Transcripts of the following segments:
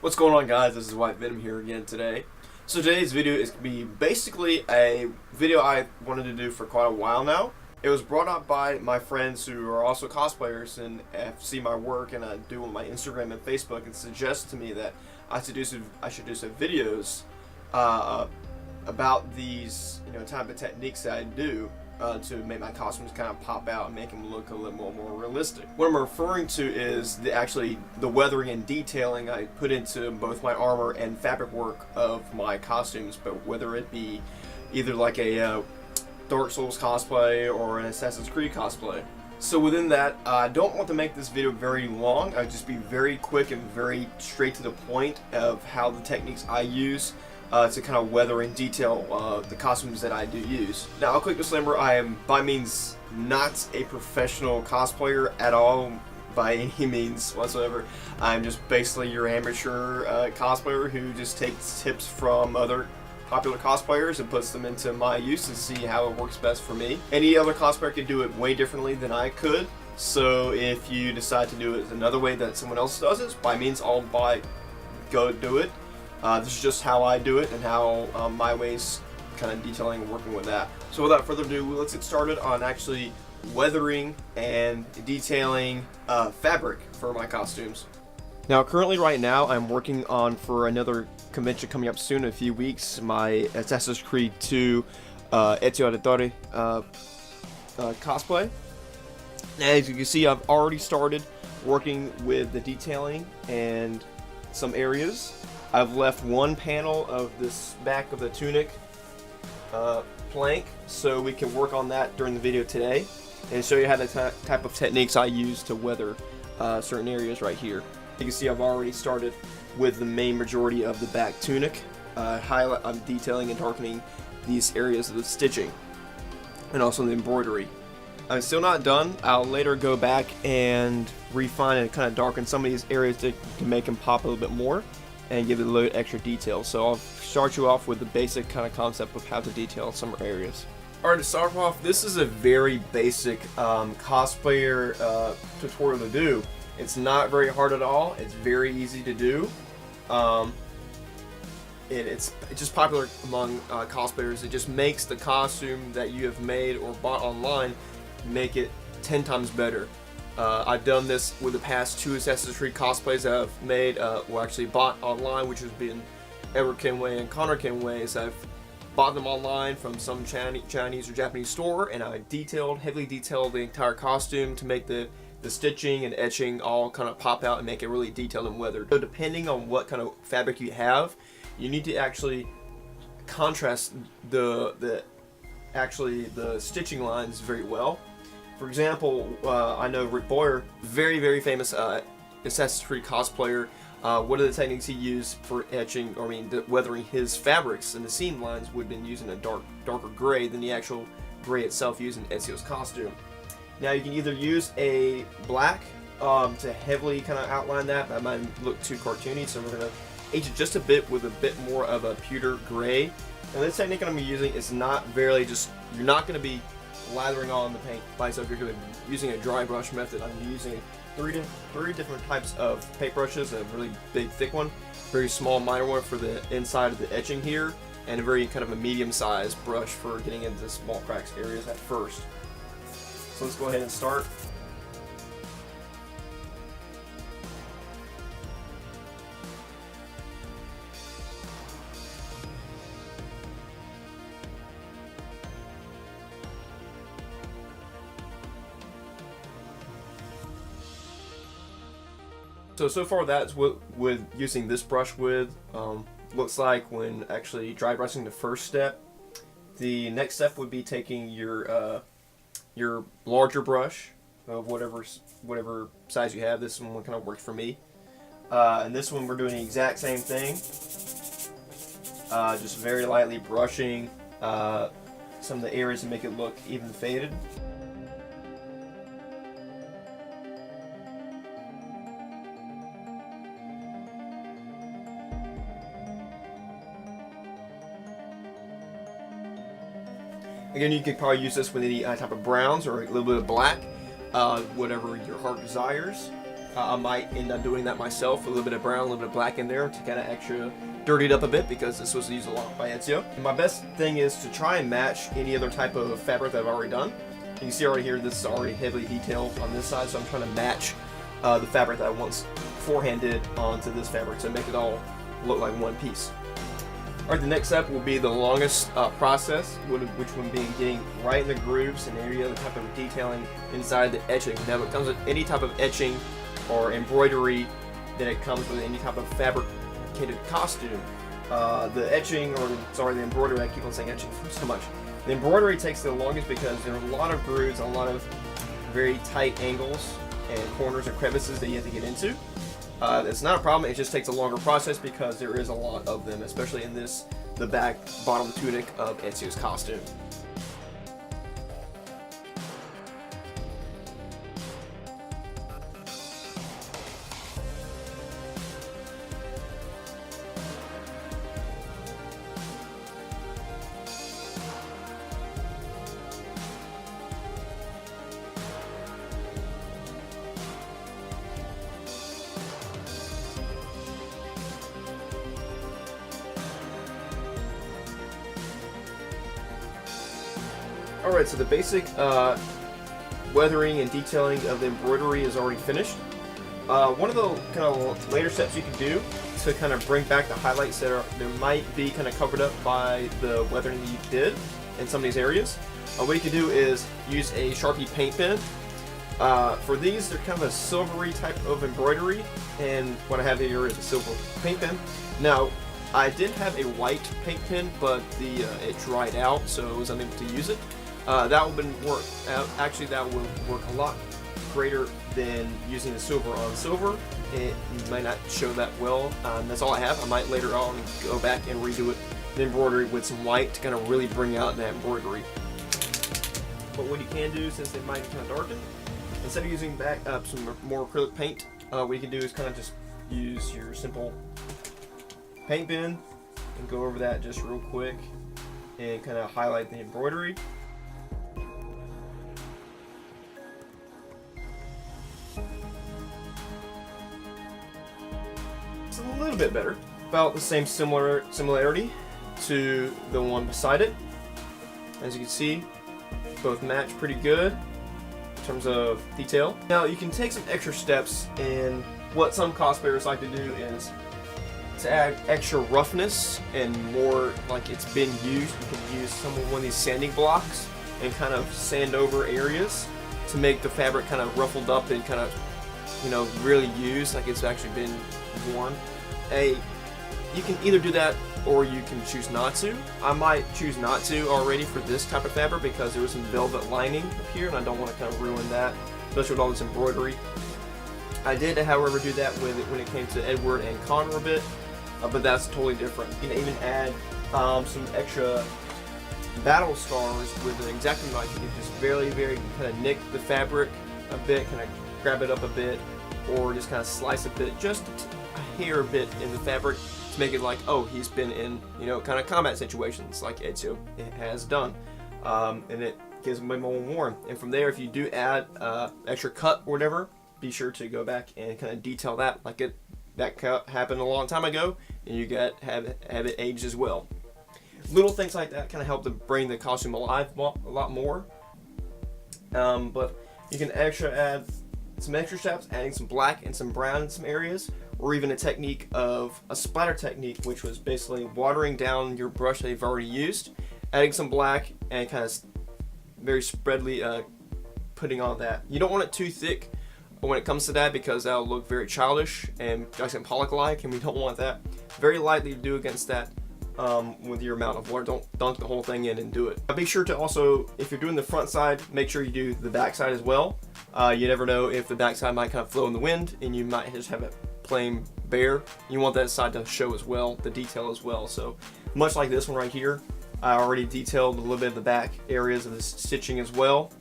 What's going on, guys? This is White Venom here again today. So today's video is going to be basically a video I wanted to do for quite a while now. It was brought up by my friends who are also cosplayers and see my work and I do on my Instagram and Facebook, and suggest to me that I should do some videos about these type of techniques that I do to make my costumes kind of pop out and make them look a little more realistic. What I'm referring to is the weathering and detailing I put into both my armor and fabric work of my costumes, but whether it be either like a Dark Souls cosplay or an Assassin's Creed cosplay. So within that, I don't want to make this video very long. I'll just be very quick and very straight to the point of how the techniques I use to kind of weather and detail the costumes that I do use. Now, a quick disclaimer, I am by means not a professional cosplayer at all, by any means whatsoever. I'm just basically your amateur cosplayer who just takes tips from other popular cosplayers and puts them into my use and see how it works best for me. Any other cosplayer could do it way differently than I could, so if you decide to do it another way that someone else does it, by means go do it. This is just how I do it and how my ways kind of detailing and working with that. So without further ado, let's get started on actually weathering and detailing fabric for my costumes. Now currently right now I'm working on, for another convention coming up soon in a few weeks, my Assassin's Creed 2 Ezio Auditore cosplay. As you can see, I've already started working with the detailing and some areas. I've left one panel of this back of the tunic plank, so we can work on that during the video today and show you how the type of techniques I use to weather certain areas right here. You can see I've already started with the main majority of the back tunic. I'm detailing and darkening these areas of the stitching and also the embroidery. I'm still not done. I'll later go back and refine and kind of darken some of these areas to make them pop a little bit more and give it a little extra detail. So I'll start you off with the basic kind of concept of how to detail some areas. Alright, to start off, this is a very basic cosplayer tutorial to do. It's not very hard at all. It's very easy to do. It's just popular among cosplayers. It just makes the costume that you have made or bought online, make it 10 times better. I've done this with the past 2 Assassin's Creed cosplays that I've made, or actually bought online, which has been Edward Kenway and Connor Kenway's. I've bought them online from some Chinese or Japanese store, and I heavily detailed the entire costume to make the stitching and etching all kind of pop out and make it really detailed and weathered. So depending on what kind of fabric you have, you need to actually contrast the stitching lines very well. For example, I know Rick Boyer, very famous Assassin's Creed cosplayer. One of the techniques he used for etching, weathering his fabrics and the seam lines, would have been using a darker gray than the actual gray itself used in Ezio's costume. Now you can either use a black to heavily kind of outline that. That might look too cartoony, so we're going to age it just a bit with a bit more of a pewter gray. And this technique I'm using is not very you're not going to be lathering on the paint by yourself. You're going to be using a dry brush method. I'm using three different types of paint brushes, a really big thick one, very small minor one for the inside of the etching here, and a very kind of a medium-sized brush for getting into the small cracks areas at first. So let's go ahead and start. So far that's what with using this brush looks like when actually dry brushing the first step. The next step would be taking your larger brush of whatever size you have. This one kind of works for me. And this one we're doing the exact same thing. Just very lightly brushing some of the areas to make it look even faded. Again, you could probably use this with any type of browns or a little bit of black, whatever your heart desires. I might end up doing that myself, a little bit of brown, a little bit of black in there to kind of extra dirty it up a bit, because this was used a lot by Ezio. And my best thing is to try and match any other type of fabric that I've already done. You can see already here, this is already heavily detailed on this side, so I'm trying to match the fabric that I once beforehand did onto this fabric to make it all look like one piece. Alright, the next step will be the longest process, which one being getting right in the grooves and any other type of detailing inside the etching. Now, when it comes with any type of etching or embroidery, then it comes with any type of fabricated costume. The etching, or sorry, the embroidery, I keep on saying etching so much. The embroidery takes the longest because there are a lot of grooves, a lot of very tight angles and corners and crevices that you have to get into. It's not a problem, it just takes a longer process because there is a lot of them, especially in the back bottom tunic of Ezio's costume. Alright, so the basic weathering and detailing of the embroidery is already finished. One of the kind of later steps you can do to kind of bring back the highlights that might be kind of covered up by the weathering that you did in some of these areas. What you can do is use a Sharpie paint pen. For these, they're kind of a silvery type of embroidery, and what I have here is a silver paint pen. Now, I did have a white paint pen, but it dried out, so I was unable to use it. That would work. Actually, that would work a lot greater than using the silver on silver. It might not show that well. That's all I have. I might later on go back and redo it, the embroidery with some white to kind of really bring out that embroidery. But what you can do, since they might be kind of darkened, instead of using some more acrylic paint, what you can do is kind of just use your simple paint pen and go over that just real quick and kind of highlight the embroidery. It's a little bit better, about the same similarity to the one beside it. As you can see, both match pretty good in terms of detail. Now you can take some extra steps, and what some cosplayers like to do is to add extra roughness and more like it's been used. You can use one of these sanding blocks and kind of sand over areas to make the fabric kind of ruffled up and kind of, you know, really used, like it's actually been worn. You can either do that or you can choose not to. I might choose not to already for this type of fabric because there was some velvet lining up here and I don't want to kind of ruin that, especially with all this embroidery. I did, however, do that with it when it came to Edward and Connor a bit, but that's totally different. You can even add some extra battle scars with an X-Acto knife. You can just very kind of nick the fabric a bit, kind of grab it up a bit, or just kind of slice a bit, just a hair bit in the fabric to make it like, oh, he's been in, you know, kind of combat situations like Ezio has done, and it gives him a bit more warm. And from there, if you do add extra cut or whatever, be sure to go back and kind of detail that, like that cut happened a long time ago, and you have it aged as well. Little things like that kind of help to bring the costume alive a lot more. But you can add some extra steps, adding some black and some brown in some areas, or even a technique of a splatter technique, which was basically watering down your brush that you've already used, adding some black, and kind of very spreadly putting on that. You don't want it too thick when it comes to that because that'll look very childish and Jackson Pollock-like, and we don't want that. Very lightly do against that with your amount of water. Don't dunk the whole thing in and do it. Be sure to also, if you're doing the front side, make sure you do the back side as well. You never know if the back side might kind of flow in the wind and you might just have it plain bare. You want that side to show as well, the detail as well. So much like this one right here, I already detailed a little bit of the back areas of the stitching as well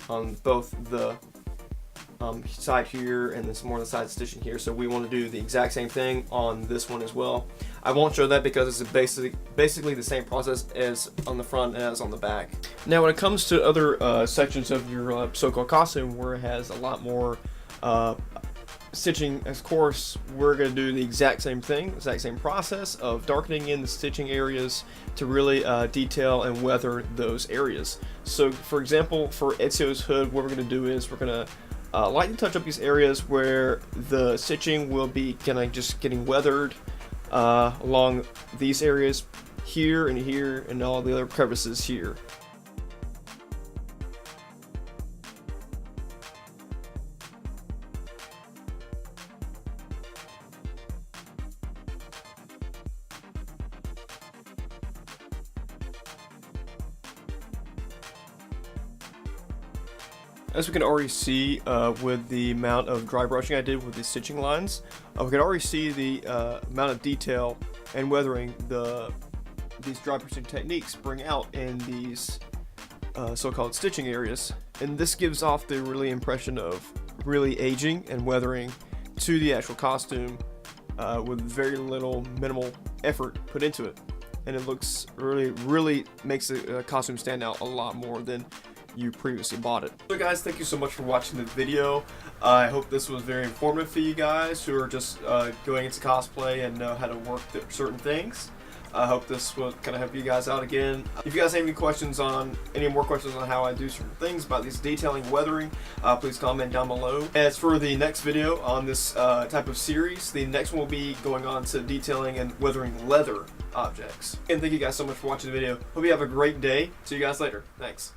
on both the side here and this more on the side stitching here. So we want to do the exact same thing on this one as well. I won't show that because it's basically the same process as on the front as on the back. Now when it comes to other sections of your so-called costume where it has a lot more stitching, of course, we're going to do the exact same thing, exact same process of darkening in the stitching areas to really detail and weather those areas. So for example, for Ezio's hood, what we're going to do is we're going to lightly touch up these areas where the stitching will be kind of just getting weathered along these areas here and all the other crevices here. As we can already see with the amount of dry brushing I did with the stitching lines, we can already see the amount of detail and weathering these dry brushing techniques bring out in these so-called stitching areas. And this gives off the really impression of really aging and weathering to the actual costume with very little minimal effort put into it. And it looks really makes the costume stand out a lot more than you previously bought it. So guys, thank you so much for watching the video. I hope this was very informative for you guys who are just going into cosplay and know how to work certain things. I hope this will kind of help you guys out again. If you guys have any more questions on how I do certain things about these detailing, weathering, please comment down below. As for the next video on this type of series, the next one will be going on to detailing and weathering leather objects. And thank you guys so much for watching the video. Hope you have a great day. See you guys later. Thanks.